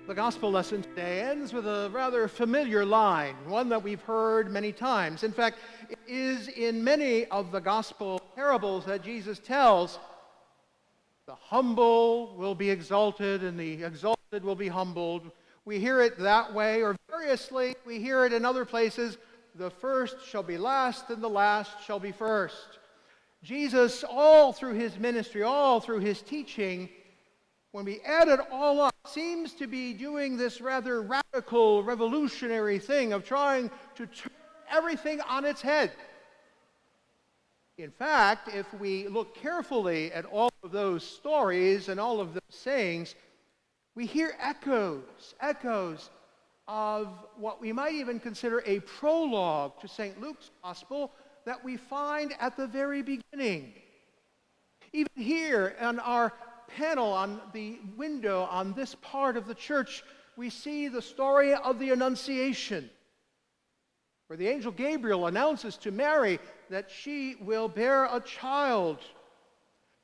The gospel lesson today ends with a rather familiar line, one that we've heard many times. In fact, it is in many of the gospel parables that Jesus tells. The humble will be exalted and the exalted will be humbled. We hear it that way, or variously, we hear it in other places. The first shall be last and the last shall be first. Jesus, all through his ministry, all through his teaching, when we add it all up, seems to be doing this rather radical, revolutionary thing of trying to turn everything on its head. In fact, if we look carefully at all of those stories and all of those sayings, we hear echoes of what we might even consider a prologue to St. Luke's Gospel that we find at the very beginning. Even here on our panel on the window on this part of the church, we see the story of the Annunciation, where the angel Gabriel announces to Mary that she will bear a child.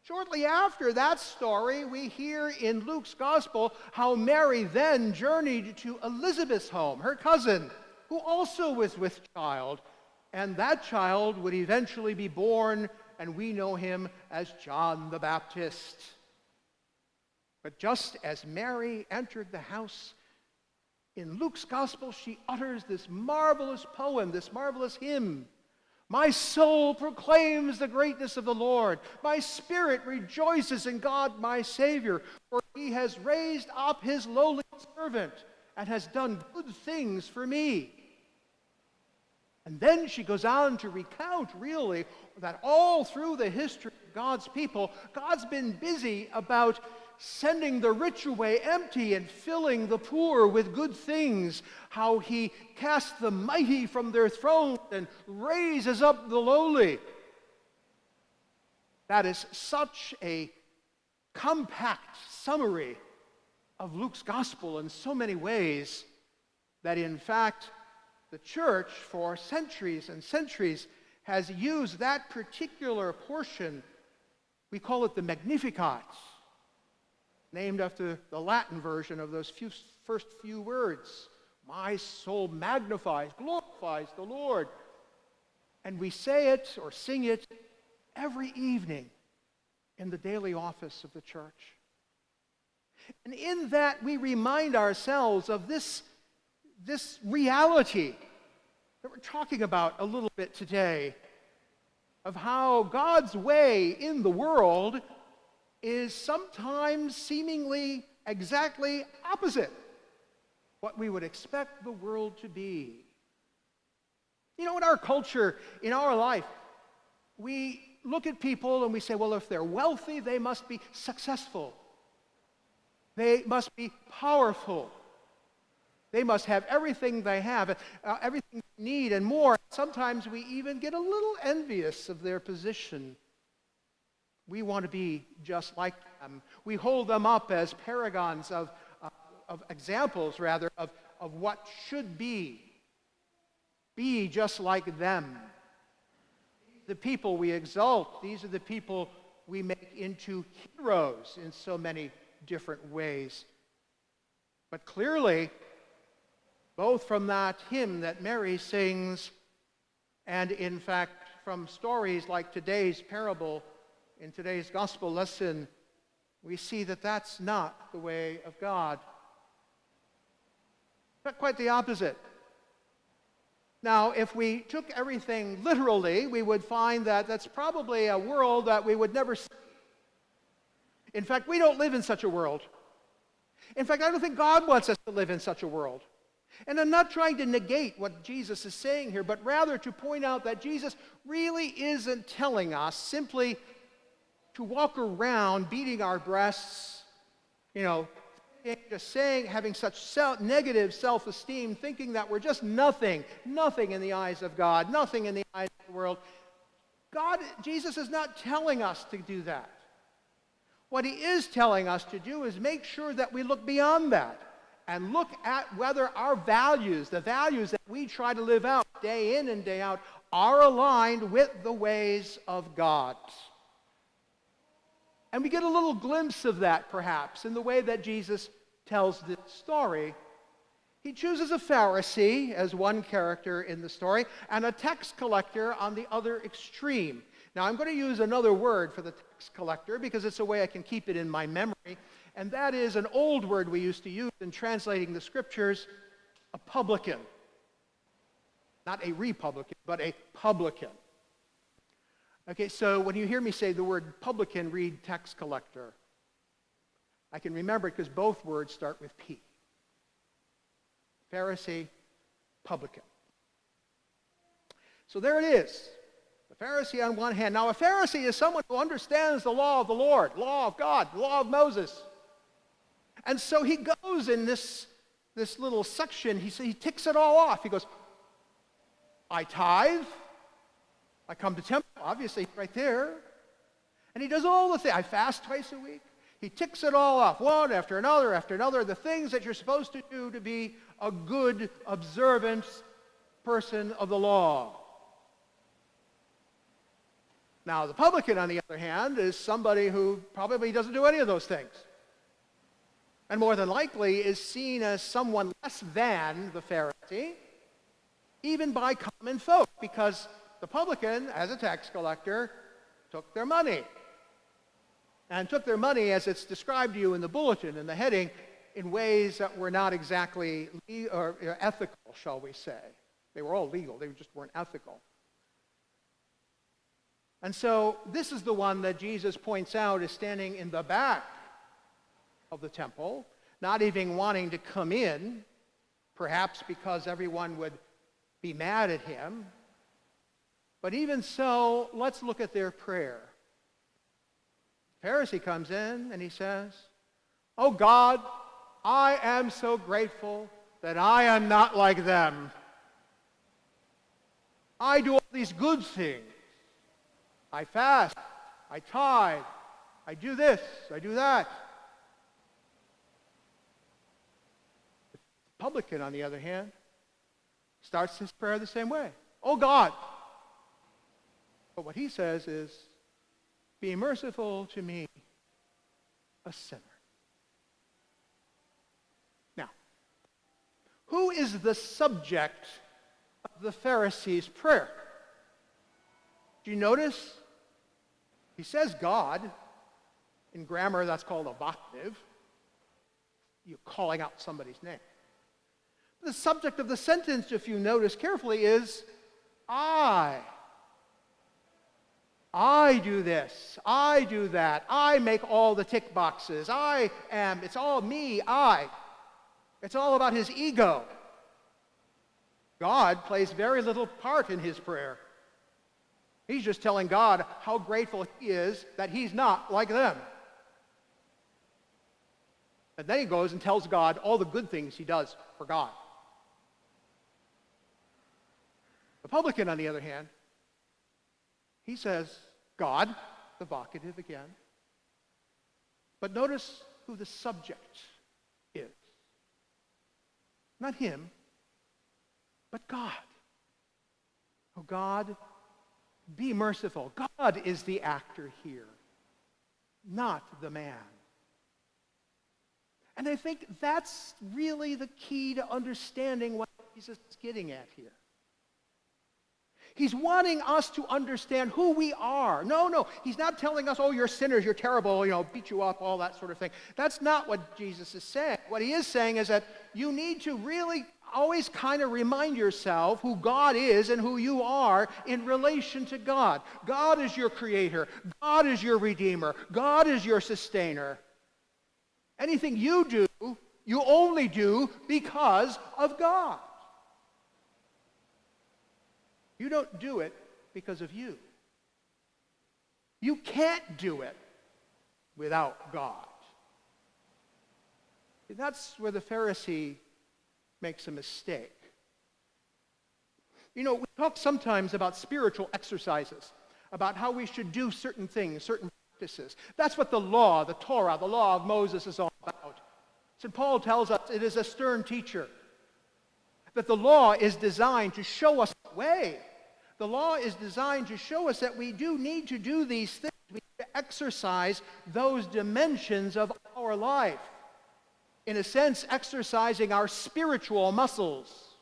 Shortly after that story, we hear in Luke's Gospel how Mary then journeyed to Elizabeth's home, her cousin, who also was with child, and that child would eventually be born, and we know him as John the Baptist. But just as Mary entered the house, in Luke's Gospel, she utters this marvelous poem, this marvelous hymn. My soul proclaims the greatness of the Lord. My spirit rejoices in God my Savior, for he has raised up his lowly servant and has done good things for me. And then she goes on to recount, really, that all through the history of God's people, God's been busy about sending the rich away empty and filling the poor with good things, how he casts the mighty from their thrones and raises up the lowly. That is such a compact summary of Luke's Gospel in so many ways that, in fact, the church for centuries and centuries has used that particular portion. We call it the Magnificat, named after the Latin version of those first few words. My soul magnifies, glorifies the Lord. And we say it or sing it every evening in the daily office of the church. And in that we remind ourselves of this reality that we're talking about a little bit today, of how God's way in the world is sometimes seemingly exactly opposite what we would expect the world to be. You know, in our culture, in our life, we look at people and we say, well, if they're wealthy, they must be successful. They must be powerful. They must have everything they have, everything they need and more. Sometimes we even get a little envious of their position. We want to be just like them. We hold them up as paragons of examples, rather, of what should be. Be just like them. The people we exalt, these are the people we make into heroes in so many different ways. But clearly, both from that hymn that Mary sings, and in fact from stories like today's parable, in today's gospel lesson, we see that that's not the way of God. But quite the opposite. Now, if we took everything literally, we would find that that's probably a world that we would never see. In fact, we don't live in such a world. In fact, I don't think God wants us to live in such a world. And I'm not trying to negate what Jesus is saying here, but rather to point out that Jesus really isn't telling us simply to walk around beating our breasts, just saying, having such negative self-esteem, thinking that we're just nothing in the eyes of God, nothing in the eyes of the world. Jesus is not telling us to do that. What he is telling us to do is make sure that we look beyond that and look at whether our values, the values that we try to live out day in and day out, are aligned with the ways of God. And we get a little glimpse of that, perhaps, in the way that Jesus tells this story, he chooses a Pharisee as one character in the story and a tax collector on the other extreme. Now, I'm going to use another word for the tax collector because it's a way I can keep it in my memory, and that is an old word we used to use in translating the scriptures, a publican. Not a republican, but a publican. Okay, so when you hear me say the word publican, read tax collector. I can remember it because both words start with P. Pharisee, publican. So there it is. The Pharisee on one hand. Now, a Pharisee is someone who understands the law of the Lord, law of God, law of Moses. And so he goes in this little section, he ticks it all off. He goes, I tithe, I come to temple, obviously right there. And he does all the things. I fast twice a week. He ticks it all off, one after another, the things that you're supposed to do to be a good, observant person of the law. Now, the publican, on the other hand, is somebody who probably doesn't do any of those things. And more than likely is seen as someone less than the Pharisee, even by common folk, because the publican, as a tax collector, took their money. And took their money, as it's described to you in the bulletin, in the heading, in ways that were not exactly ethical, shall we say. They were all legal, they just weren't ethical. And so this is the one that Jesus points out is standing in the back of the temple, not even wanting to come in, perhaps because everyone would be mad at him. But even so, let's look at their prayer. The Pharisee comes in and he says, "Oh God, I am so grateful that I am not like them. I do all these good things. I fast, I tithe, I do this, I do that." The publican, on the other hand, starts his prayer the same way. "Oh God." But what he says is, "Be merciful to me, a sinner." Now, who is the subject of the Pharisee's prayer? Do you notice? He says God. In grammar, that's called a vocative. You're calling out somebody's name. The subject of the sentence, if you notice carefully, is I. I do this, I do that, I make all the tick boxes, I am, it's all me, I. It's all about his ego. God plays very little part in his prayer. He's just telling God how grateful he is that he's not like them. And then he goes and tells God all the good things he does for God. The publican, on the other hand, he says, God, the vocative again. But notice who the subject is. Not him, but God. Oh, God, be merciful. God is the actor here, not the man. And I think that's really the key to understanding what Jesus is getting at here. He's wanting us to understand who we are. No, he's not telling us, oh, you're sinners, you're terrible, beat you up, all that sort of thing. That's not what Jesus is saying. What he is saying is that you need to really always kind of remind yourself who God is and who you are in relation to God. God is your creator. God is your redeemer. God is your sustainer. Anything you do, you only do because of God. You don't do it because of you. You can't do it without God. And that's where the Pharisee makes a mistake. We talk sometimes about spiritual exercises, about how we should do certain things, certain practices. That's what the law, the Torah, the law of Moses is all about. St. Paul tells us it is a stern teacher, that the law is designed to show us the way. The law is designed to show us that we do need to do these things. We need to exercise those dimensions of our life. in a sense, exercising our spiritual muscles.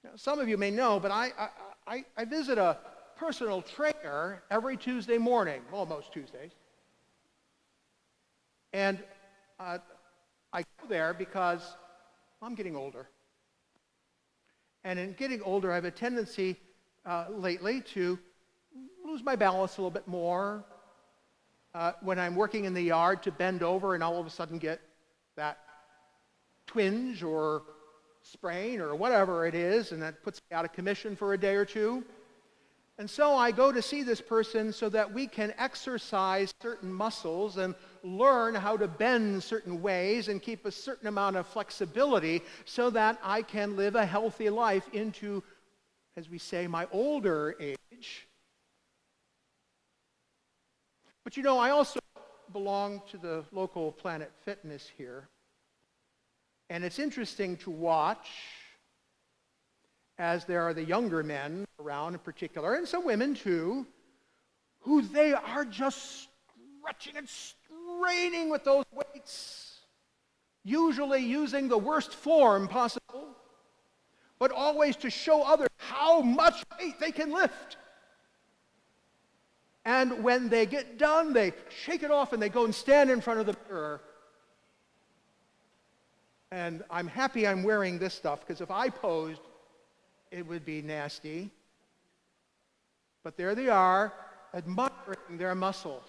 Now, some of you may know, but I visit a personal trainer every Tuesday morning, well, most Tuesdays. And I go there because I'm getting older. And in getting older, I have a tendency lately to lose my balance a little bit more. When I'm working in the yard, to bend over and all of a sudden get that twinge or sprain or whatever it is, and that puts me out of commission for a day or two. And so I go to see this person so that we can exercise certain muscles and learn how to bend certain ways and keep a certain amount of flexibility so that I can live a healthy life into, as we say, my older age. But you know, I also belong to the local Planet Fitness here. And it's interesting to watch as there are the younger men around in particular, and some women too, who they are just stretching and straining with those weights, usually using the worst form possible, but always to show others how much weight they can lift. And when they get done, they shake it off and they go and stand in front of the mirror. And I'm happy I'm wearing this stuff, because if I posed, it would be nasty. But there they are, admiring their muscles.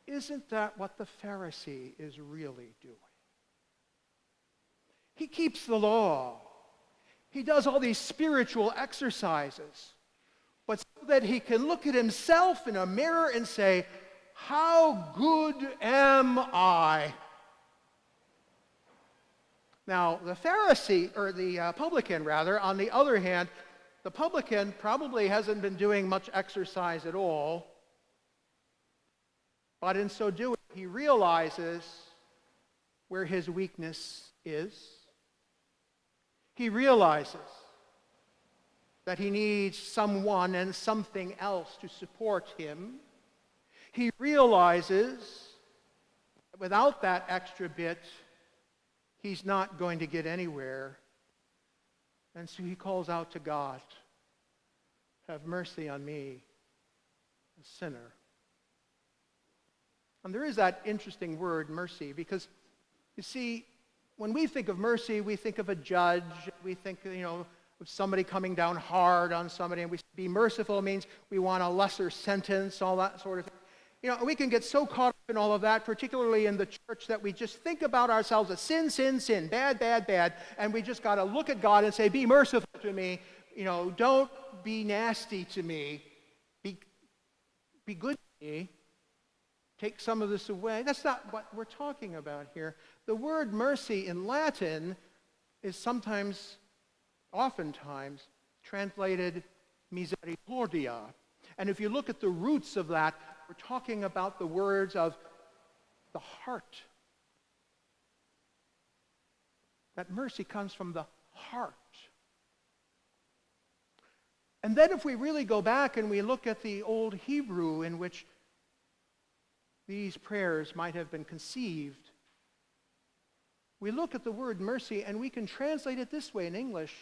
Isn't that what the Pharisee is really doing? He keeps the law. He does all these spiritual exercises, but so that he can look at himself in a mirror and say, how good am I? Now, the Pharisee, or the publican rather, on the other hand, the publican probably hasn't been doing much exercise at all, but in so doing, he realizes where his weakness is. He realizes that he needs someone and something else to support him. He realizes that without that extra bit, he's not going to get anywhere. And so he calls out to God, have mercy on me, a sinner. And there is that interesting word, mercy, because, you see, when we think of mercy, we think of a judge. We think, of somebody coming down hard on somebody. And we be merciful means we want a lesser sentence, all that sort of thing. We can get so caught up in all of that, particularly in the church, that we just think about ourselves as sin, sin, sin, bad, bad, bad, and we just got to look at God and say, be merciful to me. Don't be nasty to me. Be good to me. Take some of this away. That's not what we're talking about here. The word mercy in Latin is oftentimes, translated misericordia. And if you look at the roots of that, we're talking about the words of the heart. That mercy comes from the heart. And then if we really go back and we look at the old Hebrew in which these prayers might have been conceived, we look at the word mercy and we can translate it this way in English.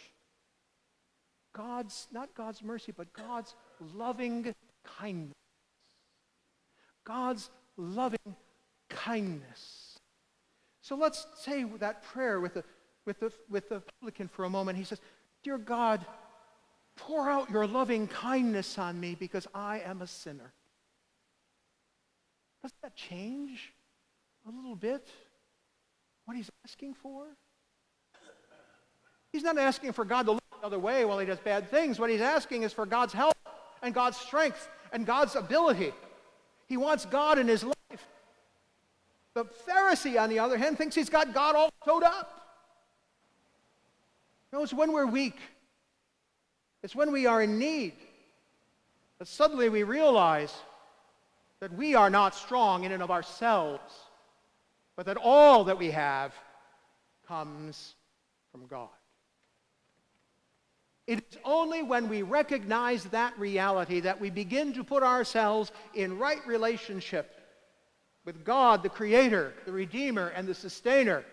Not God's mercy, but God's loving kindness. God's loving kindness. So let's say that prayer with the publican for a moment. He says, dear God, pour out your loving kindness on me because I am a sinner. Doesn't that change a little bit what he's asking for? He's not asking for God to look the other way while he does bad things. What he's asking is for God's help and God's strength and God's ability. He wants God in his life. The Pharisee, on the other hand, thinks he's got God all sewed up. No, it's when we're weak. It's when we are in need that suddenly we realize that we are not strong in and of ourselves, but that all that we have comes from God. It is only when we recognize that reality that we begin to put ourselves in right relationship with God, the Creator, the Redeemer, and the Sustainer.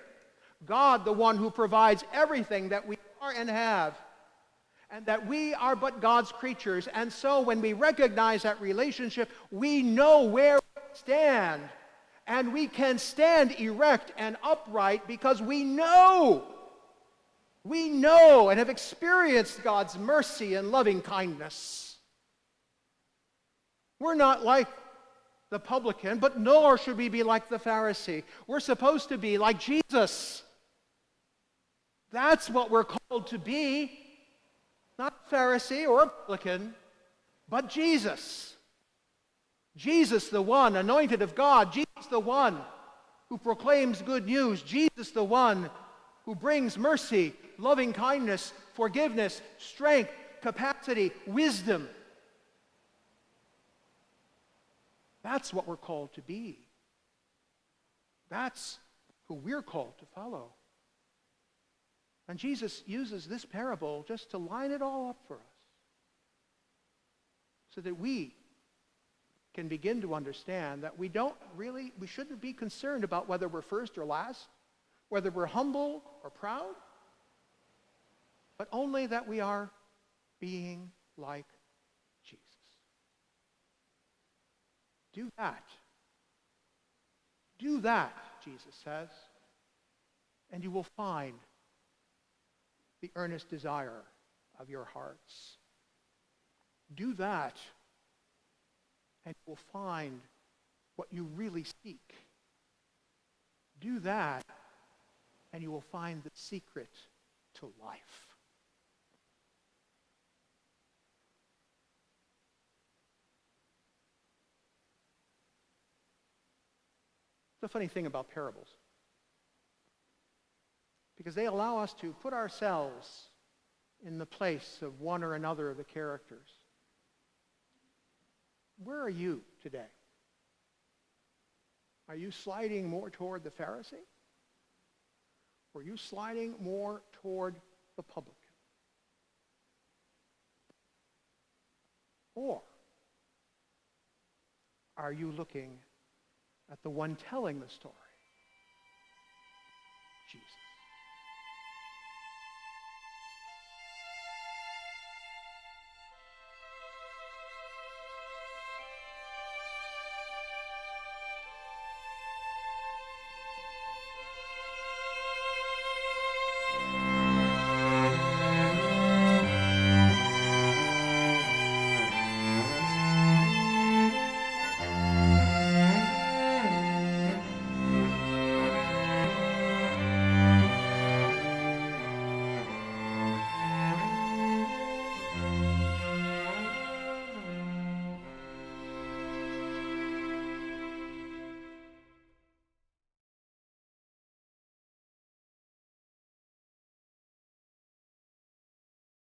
God, the one who provides everything that we are and have, and that we are but God's creatures. And so when we recognize that relationship, we know where we stand. And we can stand erect and upright because we know and have experienced God's mercy and loving kindness. We're not like the publican, but nor should we be like the Pharisee. We're supposed to be like Jesus. That's what we're called to be. Not a Pharisee or a publican, but Jesus. Jesus, the one anointed of God. Jesus, the one who proclaims good news. Jesus, the one who brings mercy, loving kindness, forgiveness, strength, capacity, wisdom. That's what we're called to be. That's who we're called to follow. And Jesus uses this parable just to line it all up for us, so that we can begin to understand that we shouldn't be concerned about whether we're first or last, whether we're humble or proud, but only that we are being like Jesus. Do that. Do that, Jesus says, and you will find the earnest desire of your hearts. Do that, and you will find what you really seek. Do that, and you will find the secret to life. The funny thing about parables, because they allow us to put ourselves in the place of one or another of the characters. Where are you today? Are you sliding more toward the Pharisee? Or are you sliding more toward the publican? Or are you looking at the one telling the story? Jesus.